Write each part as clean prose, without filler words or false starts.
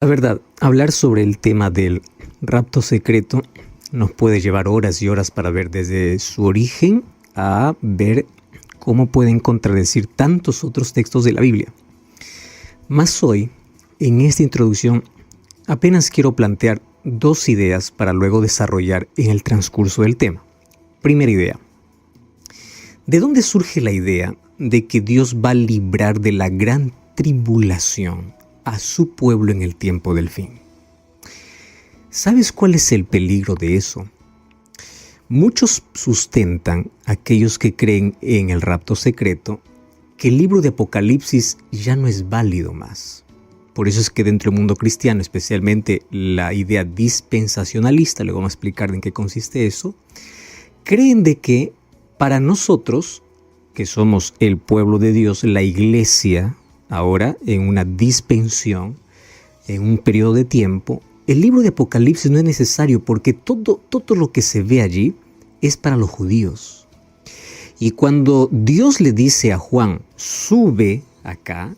La verdad, hablar sobre el tema del rapto secreto nos puede llevar horas y horas para ver desde su origen a ver cómo pueden contradecir tantos otros textos de la Biblia. Mas hoy, en esta introducción, apenas quiero plantear dos ideas para luego desarrollar en el transcurso del tema. Primera idea. ¿De dónde surge la idea de que Dios va a librar de la gran tribulación a su pueblo en el tiempo del fin? ¿Sabes cuál es el peligro de eso? Muchos sustentan, aquellos que creen en el rapto secreto, que el libro de Apocalipsis ya no es válido más. Por eso es que dentro del mundo cristiano, especialmente la idea dispensacionalista, luego vamos a explicar en qué consiste eso, creen de que para nosotros, que somos el pueblo de Dios, la iglesia, ahora en una dispensación, en un periodo de tiempo, el libro de Apocalipsis no es necesario porque todo lo que se ve allí es para los judíos. Y cuando Dios le dice a Juan, sube acá,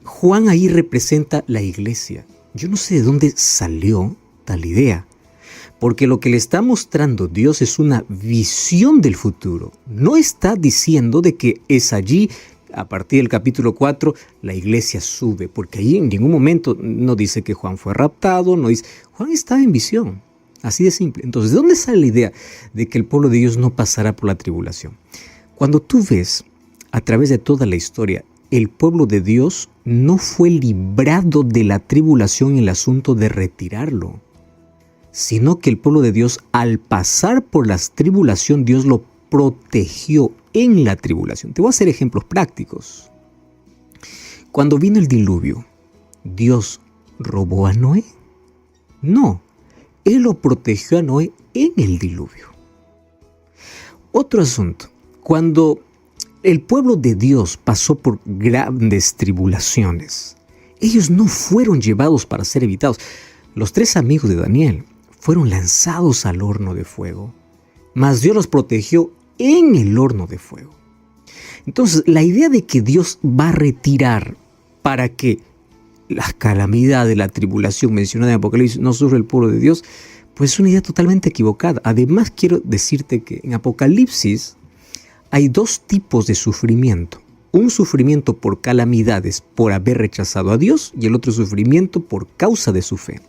Juan ahí representa la iglesia. Yo no sé de dónde salió tal idea, porque lo que le está mostrando Dios es una visión del futuro. No está diciendo de que es allí, a partir del capítulo 4, la iglesia sube, porque ahí en ningún momento no dice que Juan fue raptado, no dice, Juan estaba en visión, así de simple. Entonces, ¿de dónde sale la idea de que el pueblo de Dios no pasará por la tribulación? Cuando tú ves a través de toda la historia, el pueblo de Dios no fue librado de la tribulación en el asunto de retirarlo, sino que el pueblo de Dios, al pasar por la tribulación, Dios lo protegió en la tribulación. Te voy a hacer ejemplos prácticos. Cuando vino el diluvio, ¿Dios robó a Noé? No, Él lo protegió a Noé en el diluvio. Otro asunto, cuando el pueblo de Dios pasó por grandes tribulaciones, ellos no fueron llevados para ser evitados. Los 3 amigos de Daniel fueron lanzados al horno de fuego, mas Dios los protegió en el horno de fuego. Entonces, la idea de que Dios va a retirar para que la calamidad de la tribulación mencionada en Apocalipsis no sufra el pueblo de Dios, pues es una idea totalmente equivocada. Además, quiero decirte que en Apocalipsis hay 2 tipos de sufrimiento. Un sufrimiento por calamidades por haber rechazado a Dios y el otro sufrimiento por causa de su fe.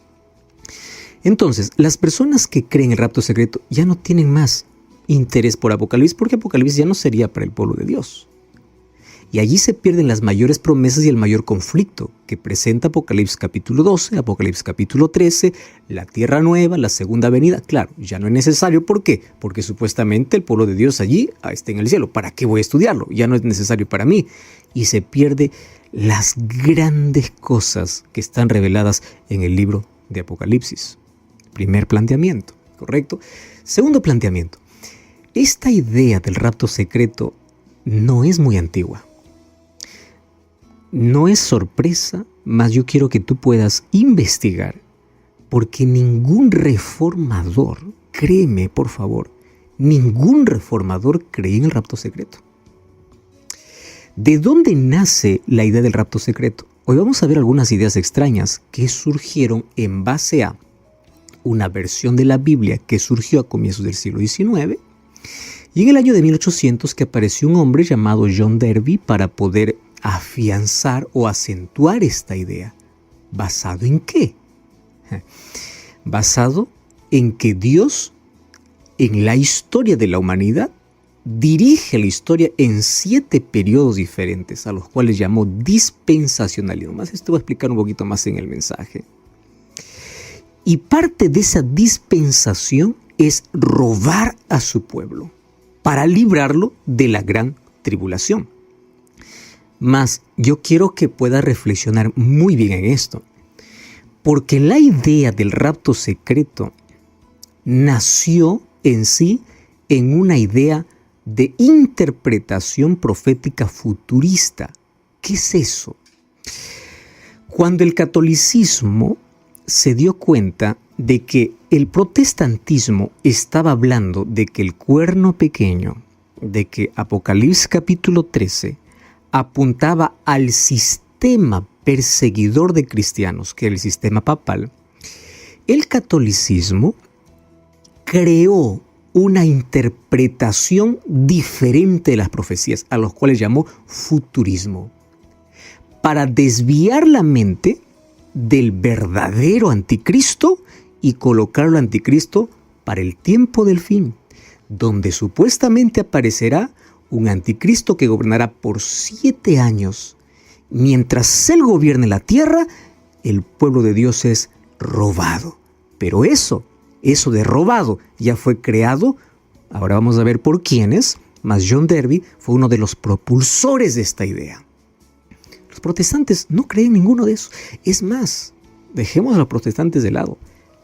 Entonces, las personas que creen el rapto secreto ya no tienen más interés por Apocalipsis, porque Apocalipsis ya no sería para el pueblo de Dios. Y allí se pierden las mayores promesas y el mayor conflicto que presenta Apocalipsis capítulo 12, Apocalipsis capítulo 13, la tierra nueva, la segunda venida. Claro, ya no es necesario. ¿Por qué? Porque supuestamente el pueblo de Dios allí está en el cielo. ¿Para qué voy a estudiarlo? Ya no es necesario para mí. Y se pierde las grandes cosas que están reveladas en el libro de Apocalipsis. Primer planteamiento, ¿correcto? Segundo planteamiento. Esta idea del rapto secreto no es muy antigua. No es sorpresa, mas yo quiero que tú puedas investigar, porque ningún reformador, créeme por favor, ningún reformador cree en el rapto secreto. ¿De dónde nace la idea del rapto secreto? Hoy vamos a ver algunas ideas extrañas que surgieron en base a una versión de la Biblia que surgió a comienzos del siglo XIX, y en el año de 1800 que apareció un hombre llamado John Darby para poder afianzar o acentuar esta idea. ¿Basado en qué? Basado en que Dios, en la historia de la humanidad, dirige la historia en 7 periodos diferentes, a los cuales llamó dispensacionalismo. Más esto voy a explicar un poquito más en el mensaje. Y parte de esa dispensación es robar a su pueblo para librarlo de la gran tribulación. Mas yo quiero que puedas reflexionar muy bien en esto, porque la idea del rapto secreto nació en sí en una idea de interpretación profética futurista. ¿Qué es eso? Cuando el catolicismo se dio cuenta de que el protestantismo estaba hablando de que el cuerno pequeño, de que Apocalipsis capítulo 13 apuntaba al sistema perseguidor de cristianos, que era el sistema papal, el catolicismo creó una interpretación diferente de las profecías, a los cuales llamó futurismo, para desviar la mente del verdadero anticristo y colocar al anticristo para el tiempo del fin, donde supuestamente aparecerá un anticristo que gobernará por 7 años. Mientras él gobierne la tierra, el pueblo de Dios es robado. Pero eso de robado ya fue creado, ahora vamos a ver por quiénes, mas John Derby fue uno de los propulsores de esta idea. Los protestantes no creen ninguno de eso. Es más, dejemos a los protestantes de lado.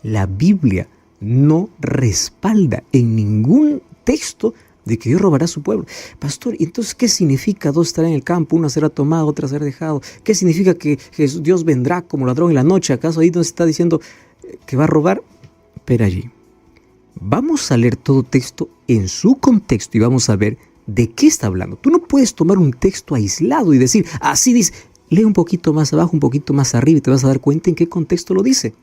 La Biblia no respalda en ningún texto de que Dios robará a su pueblo. Pastor, ¿y entonces qué significa 2 estarán en el campo, una será tomada, otra será dejado? ¿Qué significa que Dios vendrá como ladrón en la noche? ¿Acaso ahí donde se está diciendo que va a robar? Espera allí. Vamos a leer todo texto en su contexto y vamos a ver de qué está hablando. Tú no puedes tomar un texto aislado y decir, así dice, lee un poquito más abajo, un poquito más arriba y te vas a dar cuenta en qué contexto lo dice.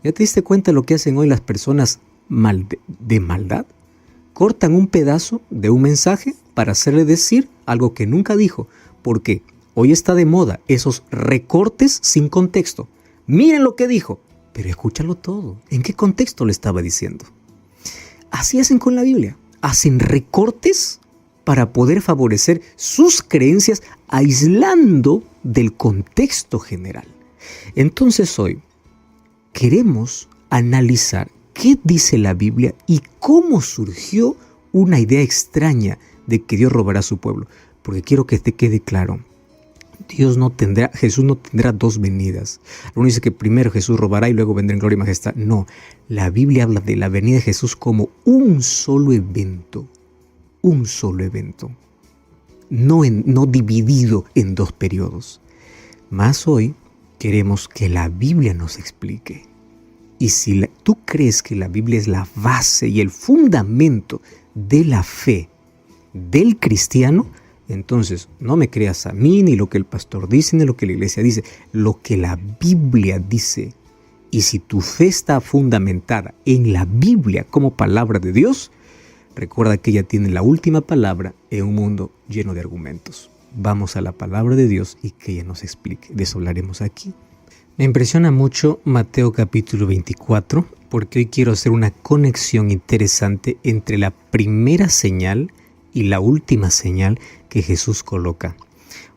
¿Ya te diste cuenta de lo que hacen hoy las personas de maldad? Cortan un pedazo de un mensaje para hacerle decir algo que nunca dijo, porque hoy está de moda esos recortes sin contexto. Miren lo que dijo, pero escúchalo todo. ¿En qué contexto le estaba diciendo? Así hacen con la Biblia. Hacen recortes para poder favorecer sus creencias aislando del contexto general. Entonces hoy queremos analizar qué dice la Biblia y cómo surgió una idea extraña de que Dios robará a su pueblo. Porque quiero que te quede claro, Jesús no tendrá 2 venidas. Uno dice que primero Jesús robará y luego vendrá en gloria y majestad. No, la Biblia habla de la venida de Jesús como un solo evento. Un solo evento. No dividido en 2 periodos. Más hoy queremos que la Biblia nos explique. Y si tú crees que la Biblia es la base y el fundamento de la fe del cristiano, entonces no me creas a mí, ni lo que el pastor dice, ni lo que la iglesia dice, lo que la Biblia dice. Y si tu fe está fundamentada en la Biblia como palabra de Dios, recuerda que ella tiene la última palabra en un mundo lleno de argumentos. Vamos a la palabra de Dios y que ella nos explique. De eso hablaremos aquí. Me impresiona mucho Mateo capítulo 24, porque hoy quiero hacer una conexión interesante entre la primera señal y la última señal que Jesús coloca.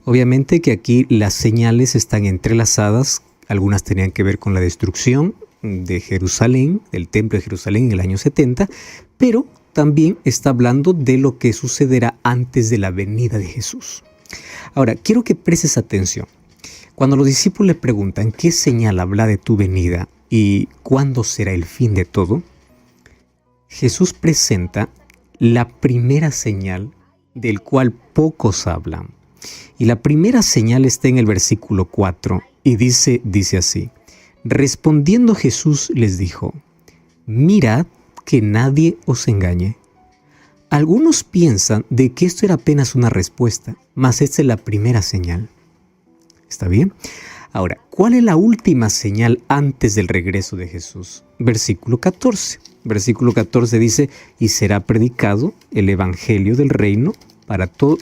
Obviamente que aquí las señales están entrelazadas, algunas tenían que ver con la destrucción de Jerusalén, del templo de Jerusalén en el año 70, pero también está hablando de lo que sucederá antes de la venida de Jesús. Ahora, quiero que prestes atención. Cuando los discípulos le preguntan qué señal habla de tu venida y cuándo será el fin de todo, Jesús presenta la primera señal del cual pocos hablan. Y la primera señal está en el versículo 4 y dice así: respondiendo Jesús les dijo, mirad que nadie os engañe. Algunos piensan de que esto era apenas una respuesta, mas esta es la primera señal. ¿Está bien? Ahora, ¿cuál es la última señal antes del regreso de Jesús? Versículo 14. Versículo 14 dice, y será predicado el evangelio del reino para todo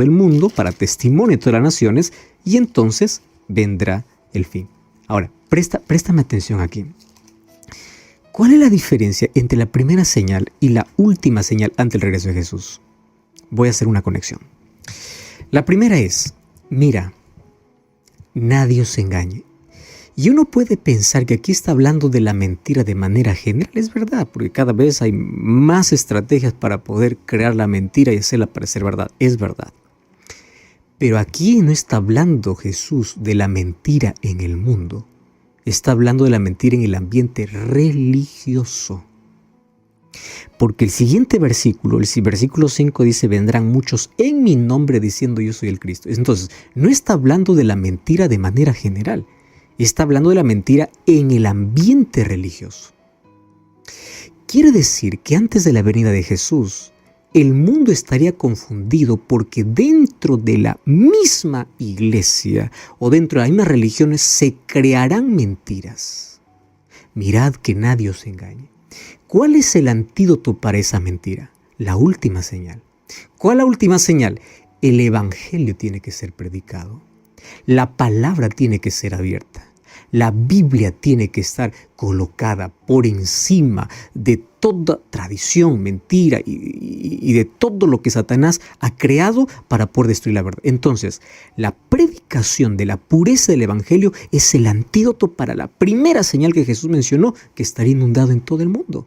el mundo, para testimonio de todas las naciones, y entonces vendrá el fin. Ahora, préstame atención aquí. ¿Cuál es la diferencia entre la primera señal y la última señal ante el regreso de Jesús? Voy a hacer una conexión. La primera es, mira, nadie os engañe. Y uno puede pensar que aquí está hablando de la mentira de manera general. Es verdad, porque cada vez hay más estrategias para poder crear la mentira y hacerla parecer verdad. Es verdad. Pero aquí no está hablando Jesús de la mentira en el mundo. Está hablando de la mentira en el ambiente religioso. Porque el siguiente versículo, el versículo 5 dice, vendrán muchos en mi nombre diciendo yo soy el Cristo. Entonces, no está hablando de la mentira de manera general. Está hablando de la mentira en el ambiente religioso. Quiere decir que antes de la venida de Jesús, el mundo estaría confundido porque dentro de la misma iglesia o dentro de las mismas religiones se crearán mentiras. Mirad que nadie os engañe. ¿Cuál es el antídoto para esa mentira? La última señal. ¿Cuál es la última señal? El evangelio tiene que ser predicado. La palabra tiene que ser abierta. La Biblia tiene que estar colocada por encima de toda tradición, mentira y de todo lo que Satanás ha creado para poder destruir la verdad. Entonces, la predicación de la pureza del evangelio es el antídoto para la primera señal que Jesús mencionó, que estaría inundado en todo el mundo.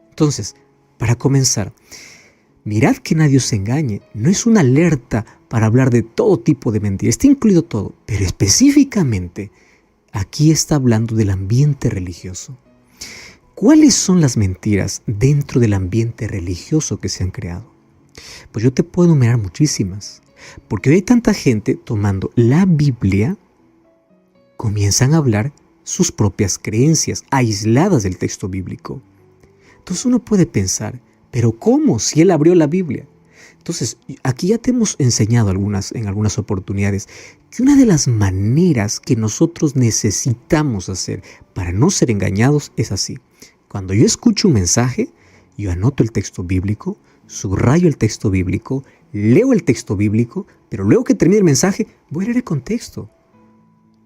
Entonces, para comenzar, mirad que nadie os engañe. No es una alerta para hablar de todo tipo de mentiras. Está incluido todo, pero específicamente aquí está hablando del ambiente religioso. ¿Cuáles son las mentiras dentro del ambiente religioso que se han creado? Pues yo te puedo enumerar muchísimas, porque hoy hay tanta gente tomando la Biblia, comienzan a hablar sus propias creencias aisladas del texto bíblico. Entonces uno puede pensar, ¿pero cómo? Si él abrió la Biblia. Entonces, aquí ya te hemos enseñado en algunas oportunidades que una de las maneras que nosotros necesitamos hacer para no ser engañados es así. Cuando yo escucho un mensaje, yo anoto el texto bíblico, subrayo el texto bíblico, leo el texto bíblico, pero luego que termine el mensaje, voy a leer el contexto.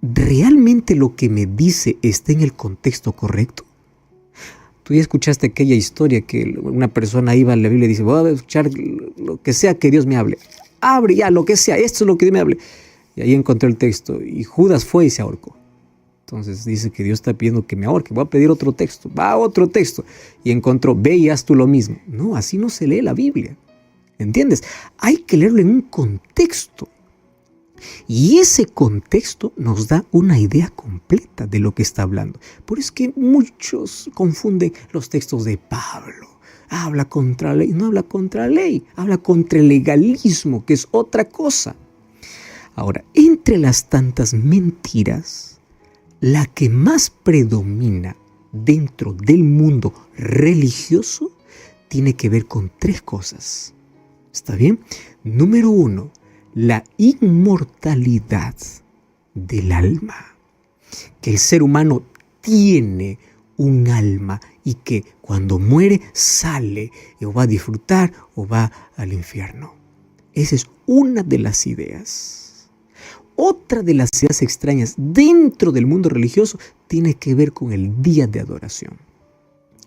¿Realmente lo que me dice está en el contexto correcto? Tú ya escuchaste aquella historia que una persona iba a la Biblia y dice, voy a escuchar lo que sea que Dios me hable. Abre ya, lo que sea, esto es lo que Dios me hable. Y ahí encontré el texto y Judas fue y se ahorcó. Entonces dice que Dios está pidiendo que me ahorque. Voy a pedir otro texto. Va a otro texto. Y encontró, ve y haz tú lo mismo. No, así no se lee la Biblia. ¿Entiendes? Hay que leerlo en un contexto. Y ese contexto nos da una idea completa de lo que está hablando. Por eso es que muchos confunden los textos de Pablo. Habla contra la ley. No habla contra la ley. Habla contra el legalismo, que es otra cosa. Ahora, entre las tantas mentiras, la que más predomina dentro del mundo religioso tiene que ver con tres cosas. ¿Está bien? Número 1, la inmortalidad del alma. Que el ser humano tiene un alma y que cuando muere sale o va a disfrutar o va al infierno. Esa es una de las ideas. Otra de las ideas extrañas dentro del mundo religioso tiene que ver con el día de adoración.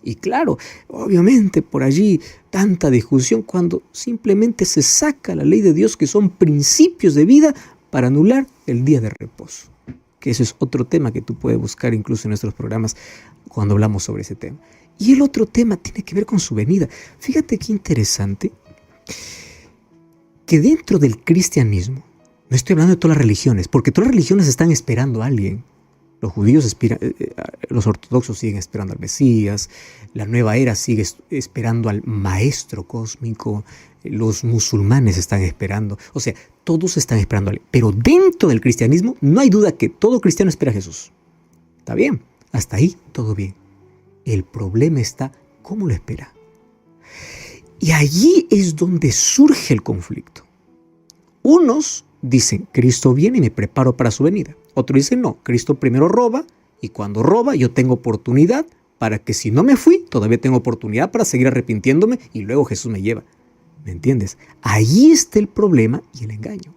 Y claro, obviamente por allí tanta discusión cuando simplemente se saca la ley de Dios, que son principios de vida, para anular el día de reposo. Que ese es otro tema que tú puedes buscar incluso en nuestros programas cuando hablamos sobre ese tema. Y el otro tema tiene que ver con su venida. Fíjate qué interesante que dentro del cristianismo, no estoy hablando de todas las religiones, porque todas las religiones están esperando a alguien. Los judíos los ortodoxos siguen esperando al Mesías, la nueva era sigue esperando al maestro cósmico, los musulmanes están esperando, o sea, todos están esperando a él. Pero dentro del cristianismo no hay duda que todo cristiano espera a Jesús. ¿Está bien? Hasta ahí todo bien. El problema está cómo lo espera. Y allí es donde surge el conflicto. Unos dicen, Cristo viene y me preparo para su venida. Otros dicen, no, Cristo primero roba y cuando roba yo tengo oportunidad para que si no me fui, todavía tengo oportunidad para seguir arrepintiéndome y luego Jesús me lleva. ¿Me entiendes? Ahí está el problema y el engaño.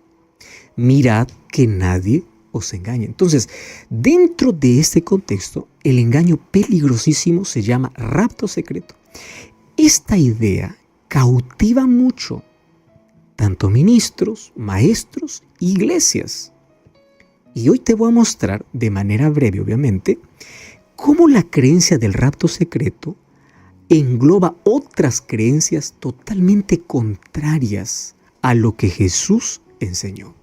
Mirad que nadie os engañe. Entonces, dentro de este contexto, el engaño peligrosísimo se llama rapto secreto. Esta idea cautiva mucho tanto ministros, maestros, iglesias. Y hoy te voy a mostrar, de manera breve obviamente, cómo la creencia del rapto secreto engloba otras creencias totalmente contrarias a lo que Jesús enseñó.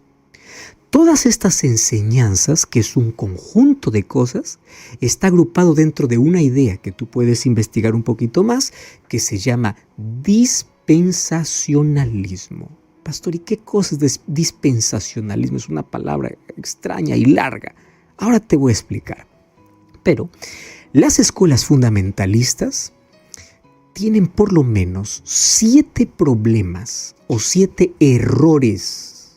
Todas estas enseñanzas, que es un conjunto de cosas, está agrupado dentro de una idea que tú puedes investigar un poquito más, que se llama dispensacionalismo. Pastor, ¿y qué cosa es dispensacionalismo? Es una palabra extraña y larga. Ahora te voy a explicar. Pero las escuelas fundamentalistas tienen por lo menos 7 problemas o 7 errores.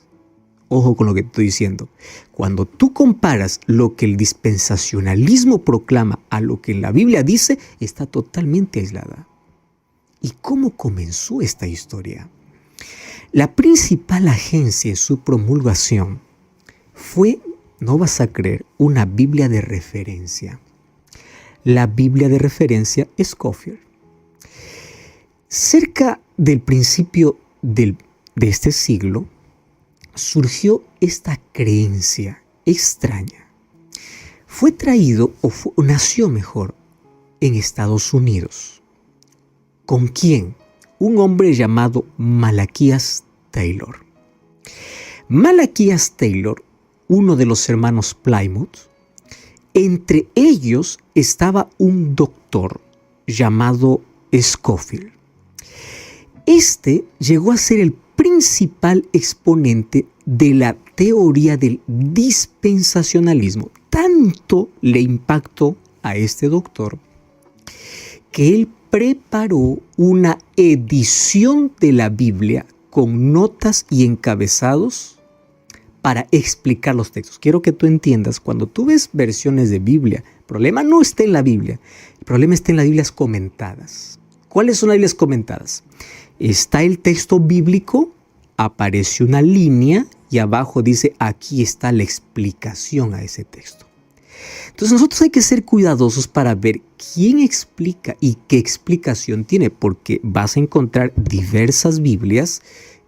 Ojo con lo que te estoy diciendo. Cuando tú comparas lo que el dispensacionalismo proclama a lo que la Biblia dice, está totalmente aislada. ¿Y cómo comenzó esta historia? La principal agencia en su promulgación fue, no vas a creer, una Biblia de referencia. La Biblia de referencia Scofield. Cerca del principio de este siglo, surgió esta creencia extraña. Fue traído, nació mejor, en Estados Unidos. ¿Con quién? Un hombre llamado Malaquías Taylor. Malaquías Taylor, uno de los hermanos Plymouth, entre ellos estaba un doctor llamado Scofield. Este llegó a ser el principal exponente de la teoría del dispensacionalismo. Tanto le impactó a este doctor que él preparó una edición de la Biblia con notas y encabezados para explicar los textos. Quiero que tú entiendas, cuando tú ves versiones de Biblia, el problema no está en la Biblia, el problema está en las Biblias comentadas. ¿Cuáles son las Biblias comentadas? Está el texto bíblico, aparece una línea y abajo dice, aquí está la explicación a ese texto. Entonces nosotros hay que ser cuidadosos para ver quién explica y qué explicación tiene, porque vas a encontrar diversas Biblias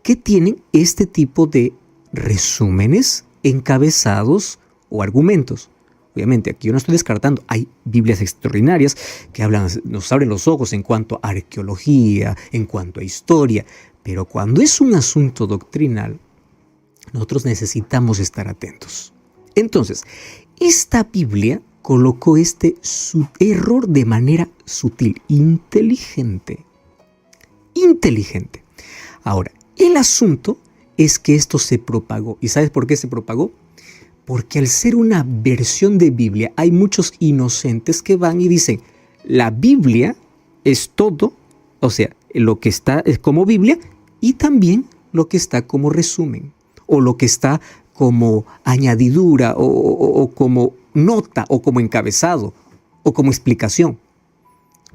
que tienen este tipo de resúmenes, encabezados o argumentos. Obviamente aquí yo no estoy descartando, hay Biblias extraordinarias que nos abren los ojos en cuanto a arqueología, en cuanto a historia, pero cuando es un asunto doctrinal, nosotros necesitamos estar atentos. Entonces, esta Biblia colocó su error de manera sutil, inteligente. Ahora, el asunto es que esto se propagó. ¿Y sabes por qué se propagó? Porque al ser una versión de Biblia, hay muchos inocentes que van y dicen, la Biblia es todo, o sea, lo que está es como Biblia y también lo que está como resumen, o lo que está como añadidura, o como nota, o como encabezado, o como explicación.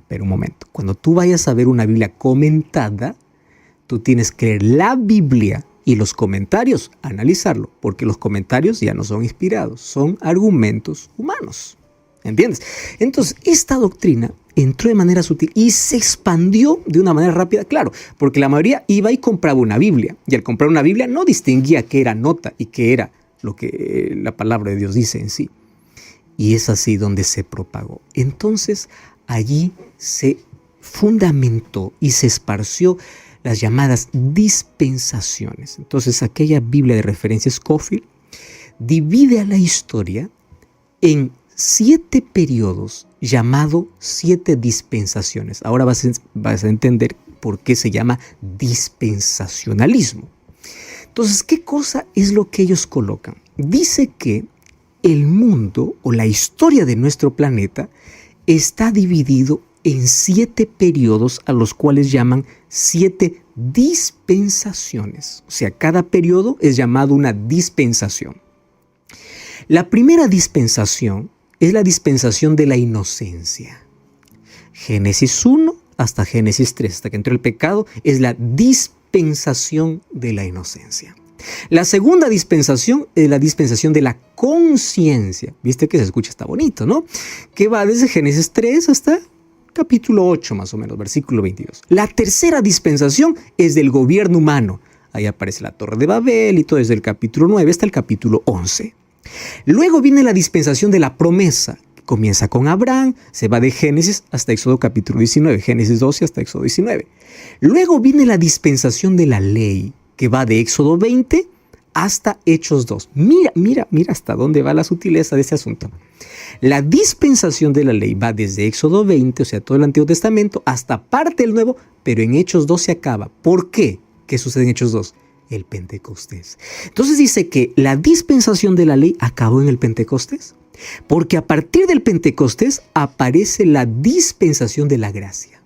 Pero un momento, cuando tú vayas a ver una Biblia comentada, tú tienes que leer la Biblia y los comentarios, analizarlo, porque los comentarios ya no son inspirados, son argumentos humanos. ¿Entiendes? Entonces, esta doctrina entró de manera sutil y se expandió de una manera rápida, claro, porque la mayoría iba y compraba una Biblia, y al comprar una Biblia no distinguía qué era nota y qué era lo que la palabra de Dios dice en sí. Y es así donde se propagó. Entonces, allí se fundamentó y se esparció las llamadas dispensaciones. Entonces, aquella Biblia de referencia Scofield divide a la historia en 7 periodos llamados 7 dispensaciones. Ahora vas a entender por qué se llama dispensacionalismo. Entonces, ¿qué cosa es lo que ellos colocan? Dice que el mundo o la historia de nuestro planeta está dividido en 7 periodos a los cuales llaman 7 dispensaciones. O sea, cada periodo es llamado una dispensación. La primera dispensación es la dispensación de la inocencia. Génesis 1 hasta Génesis 3, hasta que entró el pecado, es la dispensación de la inocencia. La segunda dispensación es la dispensación de la conciencia. Viste que se escucha, está bonito, ¿no? Que va desde Génesis 3 hasta capítulo 8 más o menos, versículo 22. La tercera dispensación es del gobierno humano. Ahí aparece la Torre de Babel y todo desde el capítulo 9 hasta el capítulo 11. Luego viene la dispensación de la promesa. Comienza con Abraham, se va de Génesis hasta Éxodo capítulo 19, Génesis 12 hasta Éxodo 19. Luego viene la dispensación de la ley, que va de Éxodo 20 hasta Hechos 2. Mira hasta dónde va la sutileza de este asunto. La dispensación de la ley va desde Éxodo 20, o sea, todo el Antiguo Testamento, hasta parte del Nuevo, pero en Hechos 2 se acaba. ¿Por qué? ¿Qué sucede en Hechos 2? El Pentecostés. Entonces dice que la dispensación de la ley acabó en el Pentecostés, porque a partir del Pentecostés aparece la dispensación de la gracia.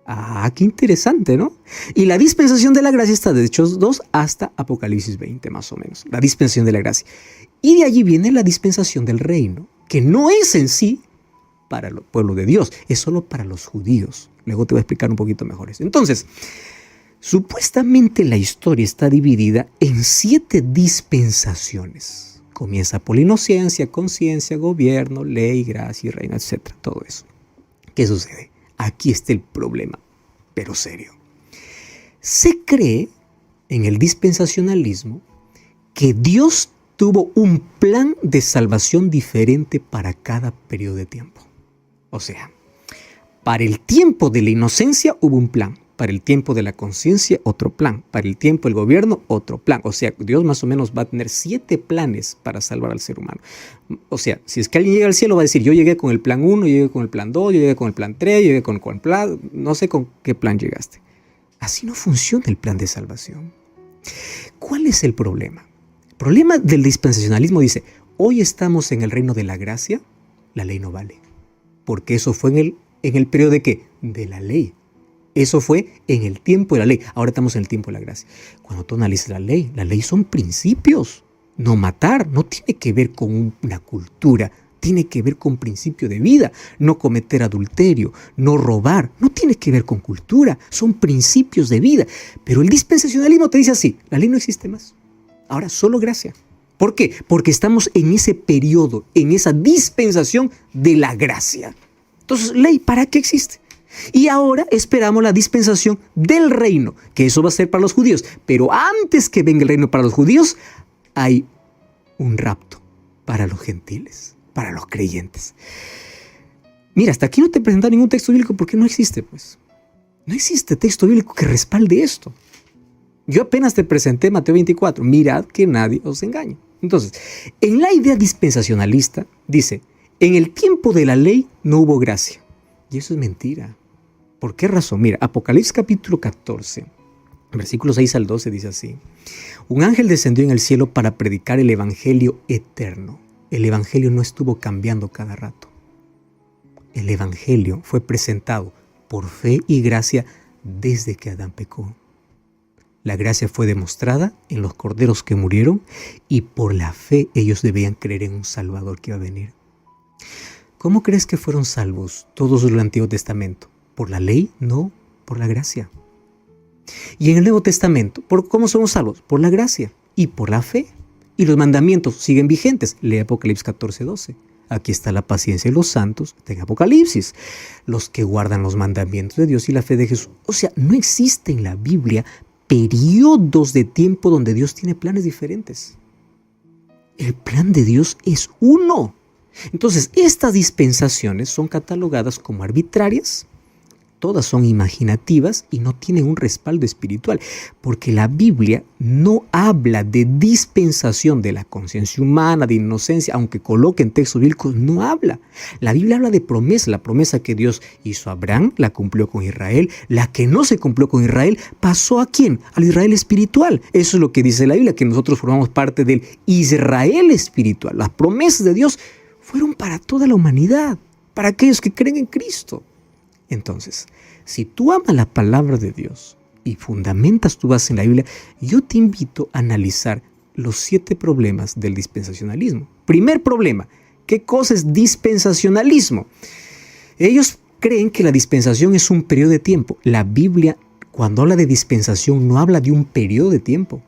Ah, qué interesante, ¿no? Y la dispensación de la gracia está de Hechos 2 hasta Apocalipsis 20, más o menos. La dispensación de la gracia. Y de allí viene la dispensación del reino, que no es en sí para el pueblo de Dios, es solo para los judíos. Luego te voy a explicar un poquito mejor eso. Entonces, supuestamente la historia está dividida en 7 dispensaciones. Comienza por la inocencia, conciencia, gobierno, ley, gracia y reino, etc. Todo eso. ¿Qué sucede? Aquí está el problema, pero serio. Se cree en el dispensacionalismo que Dios tuvo un plan de salvación diferente para cada periodo de tiempo. O sea, para el tiempo de la inocencia hubo un plan, para el tiempo de la conciencia otro plan, para el tiempo del gobierno otro plan. O sea, Dios más o menos va a tener 7 planes para salvar al ser humano. O sea, si es que alguien llega al cielo va a decir, yo llegué con el plan 1, yo llegué con el plan 2, yo llegué con el plan 3, yo llegué con el plan, no sé con qué plan llegaste. Así no funciona el plan de salvación. ¿Cuál es el problema? El problema del dispensacionalismo dice, hoy estamos en el reino de la gracia, la ley no vale. Porque eso fue en el periodo de ¿qué? De la ley. Eso fue en el tiempo de la ley. Ahora estamos en el tiempo de la gracia. Cuando tú analizas la ley son principios. No matar no tiene que ver con una cultura, tiene que ver con principio de vida. No cometer adulterio, no robar, no tiene que ver con cultura, son principios de vida. Pero el dispensacionalismo te dice así, la ley no existe más. Ahora solo gracia. ¿Por qué? Porque estamos en ese periodo, en esa dispensación de la gracia. Entonces, ley, ¿para qué existe? Y ahora esperamos la dispensación del reino, que eso va a ser para los judíos. Pero antes que venga el reino para los judíos, hay un rapto para los gentiles, para los creyentes. Mira, hasta aquí no te he presentado ningún texto bíblico porque no existe, pues. No existe texto bíblico que respalde esto. Yo apenas te presenté Mateo 24. Mirad que nadie os engañe. Entonces, en la idea dispensacionalista dice, en el tiempo de la ley no hubo gracia. Y eso es mentira. ¿Por qué razón? Mira, Apocalipsis capítulo 14, versículos 6 al 12 dice así. Un ángel descendió en el cielo para predicar el evangelio eterno. El evangelio no estuvo cambiando cada rato. El evangelio fue presentado por fe y gracia desde que Adán pecó. La gracia fue demostrada en los corderos que murieron y por la fe ellos debían creer en un Salvador que iba a venir. ¿Cómo crees que fueron salvos todos los del Antiguo Testamento? ¿Por la ley? No, por la gracia. Y en el Nuevo Testamento, ¿cómo somos salvos? Por la gracia y por la fe. Y los mandamientos siguen vigentes. Lee Apocalipsis 14:12. Aquí está la paciencia de los santos, en Apocalipsis. Los que guardan los mandamientos de Dios y la fe de Jesús. O sea, no existe en la Biblia periodos de tiempo donde Dios tiene planes diferentes. El plan de Dios es uno. Entonces, estas dispensaciones son catalogadas como arbitrarias, todas son imaginativas y no tienen un respaldo espiritual, porque la Biblia no habla de dispensación de la conciencia humana, de inocencia, aunque coloque en textos bíblicos, no habla. La Biblia habla de promesa, la promesa que Dios hizo a Abraham, la cumplió con Israel, la que no se cumplió con Israel, ¿pasó a quién? Al Israel espiritual. Eso es lo que dice la Biblia, que nosotros formamos parte del Israel espiritual. Las promesas de Dios fueron para toda la humanidad, para aquellos que creen en Cristo. Entonces, si tú amas la palabra de Dios y fundamentas tu base en la Biblia, yo te invito a analizar los 7 problemas del dispensacionalismo. Primer problema, ¿qué cosa es dispensacionalismo? Ellos creen que la dispensación es un periodo de tiempo. La Biblia, cuando habla de dispensación, no habla de un periodo de tiempo.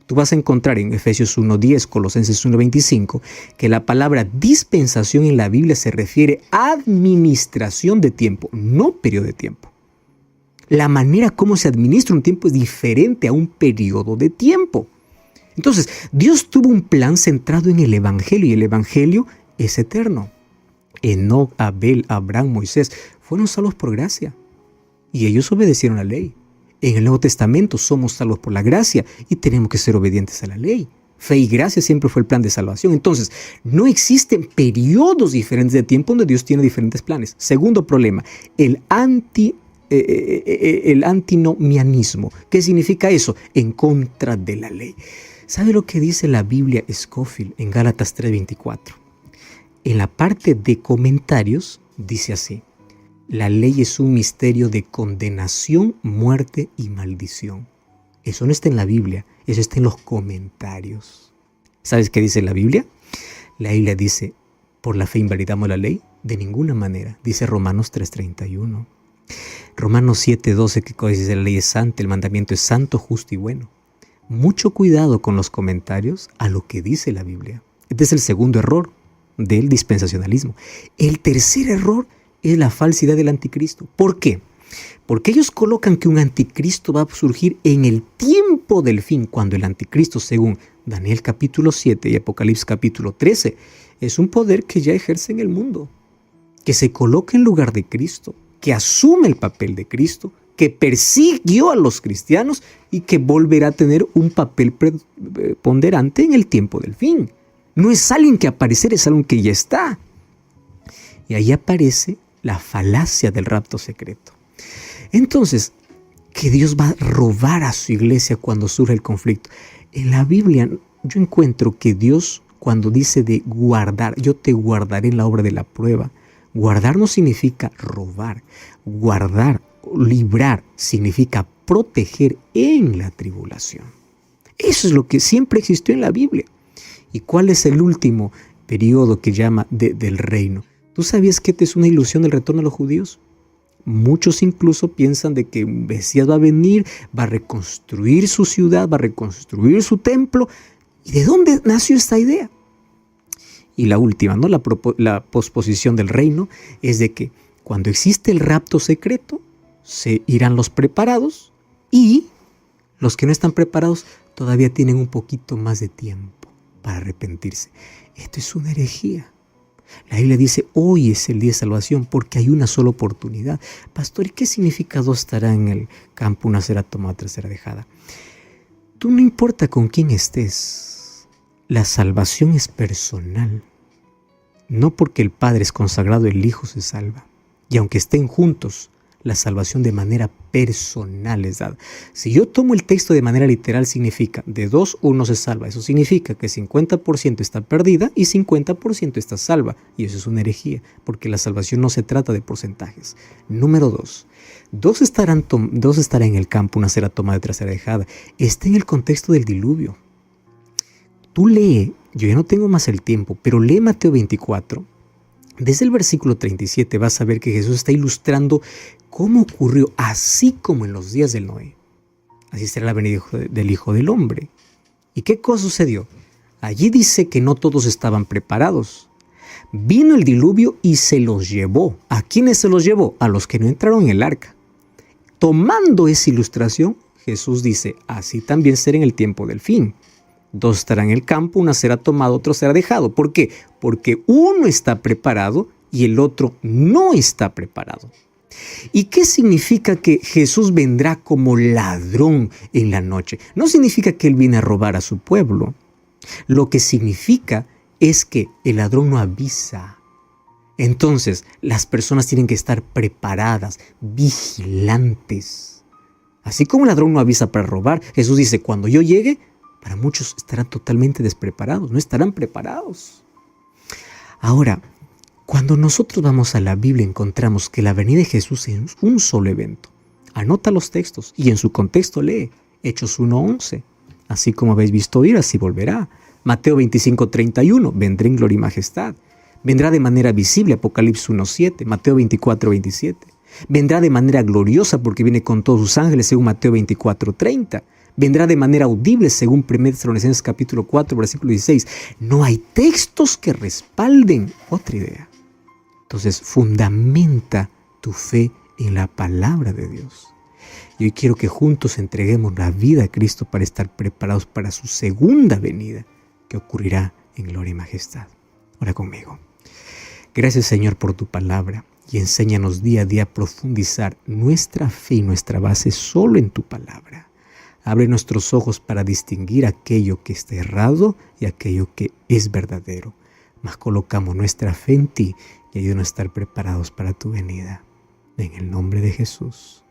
Tú vas a encontrar en Efesios 1:10, Colosenses 1:25, que la palabra dispensación en la Biblia se refiere a administración de tiempo, no periodo de tiempo. La manera como se administra un tiempo es diferente a un periodo de tiempo. Entonces, Dios tuvo un plan centrado en el Evangelio y el Evangelio es eterno. Enoc, Abel, Abraham, Moisés fueron salvos por gracia y ellos obedecieron la ley. En el Nuevo Testamento somos salvos por la gracia y tenemos que ser obedientes a la ley. Fe y gracia siempre fue el plan de salvación. Entonces, no existen periodos diferentes de tiempo donde Dios tiene diferentes planes. Segundo problema, el antinomianismo. ¿Qué significa eso? En contra de la ley. ¿Sabe lo que dice la Biblia Scofield en Gálatas 3:24? En la parte de comentarios dice así: La ley es un misterio de condenación, muerte y maldición. Eso no está en la Biblia, eso está en los comentarios. ¿Sabes qué dice la Biblia? La Biblia dice, ¿por la fe invalidamos la ley? De ninguna manera, dice Romanos 3:31. Romanos 7:12, que dice la ley es santa, el mandamiento es santo, justo y bueno. Mucho cuidado con los comentarios a lo que dice la Biblia. Este es el segundo error del dispensacionalismo. El tercer error es la falsidad del anticristo. ¿Por qué? Porque ellos colocan que un anticristo va a surgir en el tiempo del fin, cuando el anticristo, según Daniel capítulo 7 y Apocalipsis capítulo 13, es un poder que ya ejerce en el mundo, que se coloca en lugar de Cristo, que asume el papel de Cristo, que persiguió a los cristianos y que volverá a tener un papel preponderante en el tiempo del fin. No es alguien que aparecer, es alguien que ya está. Y ahí aparece la falacia del rapto secreto. Entonces, que Dios va a robar a su iglesia cuando surge el conflicto. En la Biblia yo encuentro que Dios, cuando dice de guardar, yo te guardaré en la obra de la prueba. Guardar no significa robar. Guardar, librar, significa proteger en la tribulación. Eso es lo que siempre existió en la Biblia. ¿Y cuál es el último periodo que llama del reino? ¿Tú sabías que esta es una ilusión del retorno a los judíos? Muchos incluso piensan de que un Mesías va a venir, va a reconstruir su ciudad, va a reconstruir su templo. ¿Y de dónde nació esta idea? Y la última, ¿no? La posposición del reino es de que cuando existe el rapto secreto, se irán los preparados y los que no están preparados todavía tienen un poquito más de tiempo para arrepentirse. Esto es una herejía. La Biblia dice, hoy es el día de salvación porque hay una sola oportunidad. Pastor, ¿y qué significa dos estará en el campo, una será tomada, otra será dejada? Tú no importa con quién estés, la salvación es personal. No porque el Padre es consagrado, el Hijo se salva. Y aunque estén juntos, la salvación de manera personal es dada. Si yo tomo el texto de manera literal, significa de dos, uno se salva. Eso significa que 50% está perdida y 50% está salva. Y eso es una herejía, porque la salvación no se trata de porcentajes. Número 2. Dos estarán en el campo, una será tomada, otra será dejada. Está en el contexto del diluvio. Tú lee, yo ya no tengo más el tiempo, pero lee Mateo 24. Desde el versículo 37 vas a ver que Jesús está ilustrando cómo ocurrió, así como en los días del Noé. Así será la venida del Hijo del Hombre. ¿Y qué cosa sucedió? Allí dice que no todos estaban preparados. Vino el diluvio y se los llevó. ¿A quiénes se los llevó? A los que no entraron en el arca. Tomando esa ilustración, Jesús dice, así también será en el tiempo del fin. Dos estarán en el campo, una será tomada, otro será dejado. ¿Por qué? Porque uno está preparado y el otro no está preparado. ¿Y qué significa que Jesús vendrá como ladrón en la noche? No significa que Él viene a robar a su pueblo. Lo que significa es que el ladrón no avisa. Entonces, las personas tienen que estar preparadas, vigilantes. Así como el ladrón no avisa para robar, Jesús dice, cuando yo llegue, para muchos estarán totalmente despreparados, no estarán preparados. Ahora, cuando nosotros vamos a la Biblia encontramos que la venida de Jesús es un solo evento. Anota los textos y en su contexto lee Hechos 1:11. Así como habéis visto ir, así volverá. Mateo 25:31, vendré en gloria y majestad. Vendrá de manera visible, Apocalipsis 1:7, Mateo 24:27. Vendrá de manera gloriosa porque viene con todos sus ángeles, según Mateo 24:30. Vendrá de manera audible, según 1 Tesalonicenses capítulo 4, versículo 16. No hay textos que respalden otra idea. Entonces, fundamenta tu fe en la palabra de Dios. Y hoy quiero que juntos entreguemos la vida a Cristo para estar preparados para su segunda venida, que ocurrirá en gloria y majestad. Ora conmigo. Gracias, Señor, por tu palabra y enséñanos día a día a profundizar nuestra fe y nuestra base solo en tu palabra. Abre nuestros ojos para distinguir aquello que está errado y aquello que es verdadero. Mas colocamos nuestra fe en ti y ayúdanos a estar preparados para tu venida. En el nombre de Jesús.